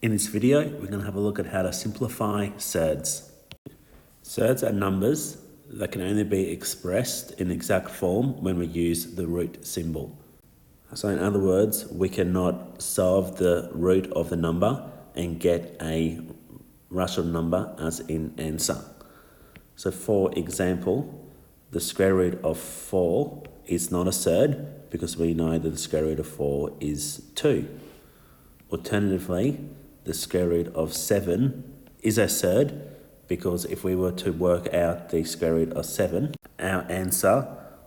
In this video, we're going to have a look at how to simplify surds. Surds are numbers that can only be expressed in exact form when we use the root symbol. So in other words, we cannot solve the root of the number and get a rational number as in answer. So for example, the square root of 4 is not a surd because we know that the square root of 4 is 2. Alternatively, the square root of 7 is a surd because if we were to work out the square root of 7, our answer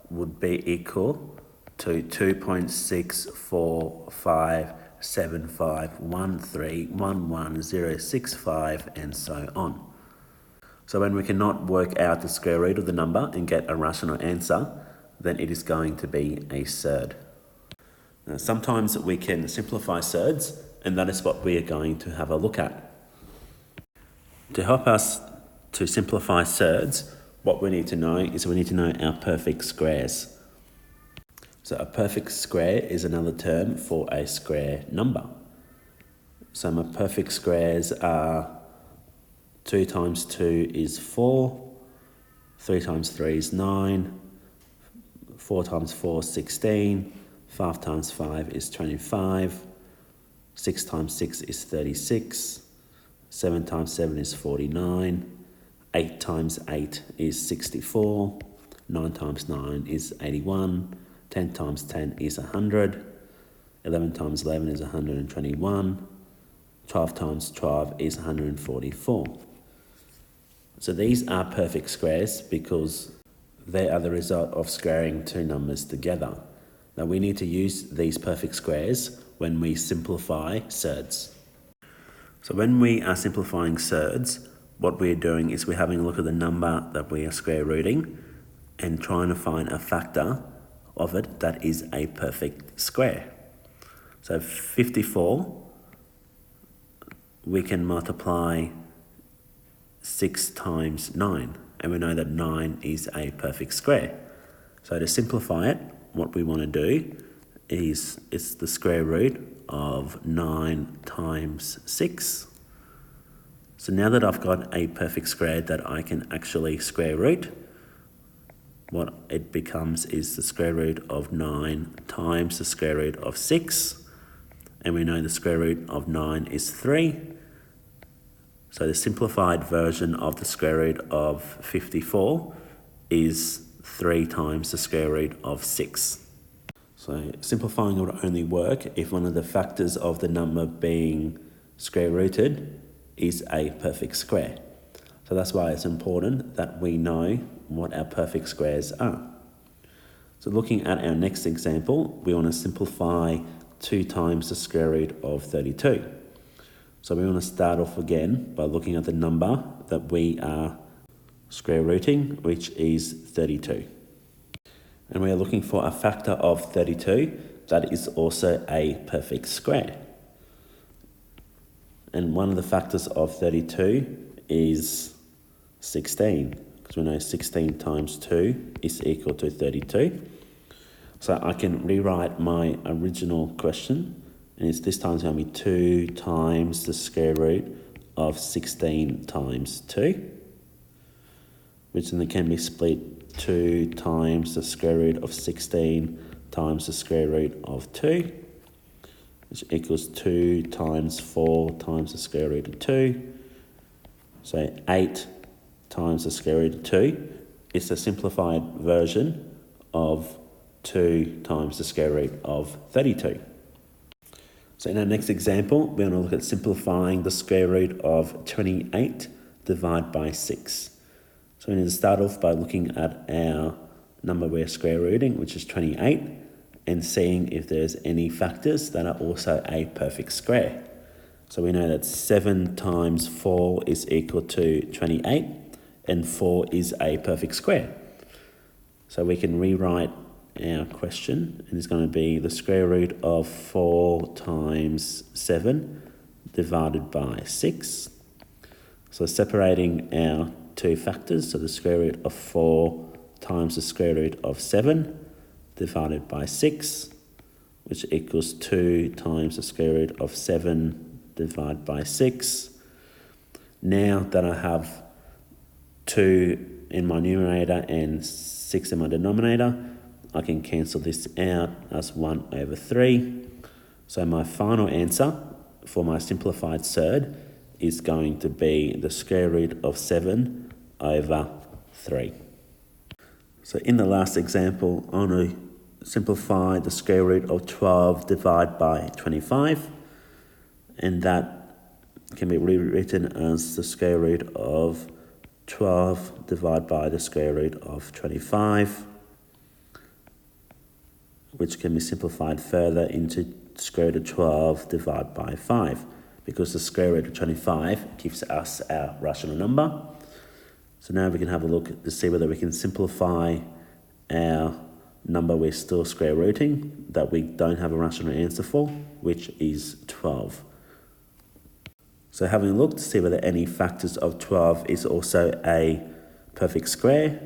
would be equal to 2.645751311065 and so on. So when we cannot work out the square root of the number and get a rational answer, then it is going to be a surd. Now, sometimes we can simplify surds, and that is what we are going to have a look at. To help us to simplify surds, what we need to know is we need to know our perfect squares. So a perfect square is another term for a square number. So my perfect squares are 2 times 2 is 4, 3 times 3 is 9, 4 times 4 is 16, 5 times 5 is 25, 6 times 6 is 36, 7 times 7 is 49, 8 times 8 is 64, 9 times 9 is 81, 10 times 10 is 100, 11 times 11 is 121, 12 times 12 is 144. So these are perfect squares because they are the result of squaring two numbers together. Now we need to use these perfect squares when we simplify surds. So when we are simplifying surds, what we're doing is we're having a look at the number that we are square rooting and trying to find a factor of it that is a perfect square. So 54, we can multiply 6 times 9, and we know that 9 is a perfect square. So to simplify it, what we want to do is it's the square root of 9 times 6. So now that I've got a perfect square that I can actually square root, what it becomes is the square root of 9 times the square root of 6, and we know the square root of 9 is 3. So the simplified version of the square root of 54 is 3 times the square root of 6. So simplifying would only work if one of the factors of the number being square rooted is a perfect square. So that's why it's important that we know what our perfect squares are. So looking at our next example, we want to simplify 2 times the square root of 32. So we want to start off again by looking at the number that we are square rooting, which is 32. And we are looking for a factor of 32 that is also a perfect square. And one of the factors of 32 is 16, because we know 16 times 2 is equal to 32. So I can rewrite my original question, and it's this time it's going to be 2 times the square root of 16 times 2, which then can be split 2 times the square root of 16 times the square root of 2, which equals 2 times 4 times the square root of 2. So 8 times the square root of 2 is the simplified version of 2 times the square root of 32. So in our next example, we're going to look at simplifying the square root of 28 divided by 6. So we need to start off by looking at our number we're square rooting, which is 28, and seeing if there's any factors that are also a perfect square. So we know that 7 times 4 is equal to 28, and 4 is a perfect square. So we can rewrite our question, and it's going to be the square root of 4 times 7 divided by 6. So separating our two factors, so the square root of 4 times the square root of 7 divided by 6, which equals 2 times the square root of 7 divided by 6. Now that I have 2 in my numerator and 6 in my denominator, I can cancel this out as 1 over 3. So my final answer for my simplified surd is going to be the square root of 7 over 3. So in the last example, I'm going to simplify the square root of 12 divided by 25, and that can be rewritten as the square root of 12 divided by the square root of 25, which can be simplified further into square root of 12 divided by 5, because the square root of 25 gives us our rational number. So now we can have a look to see whether we can simplify our number we're still square rooting that we don't have a rational answer for, which is 12. So having a look to see whether any factors of 12 is also a perfect square,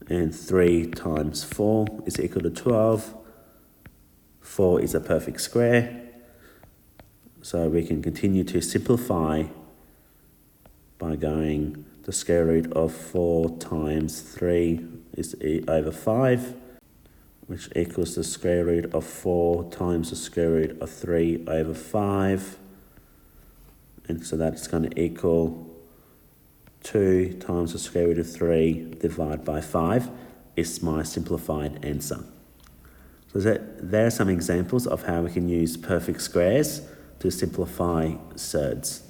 and 3 times 4 is equal to 12. 4 is a perfect square. So we can continue to simplify by going the square root of 4 times 3 is over 5, which equals the square root of 4 times the square root of 3 over 5. And so that's going to equal 2 times the square root of 3 divided by 5 is my simplified answer. So there are some examples of how we can use perfect squares to simplify surds.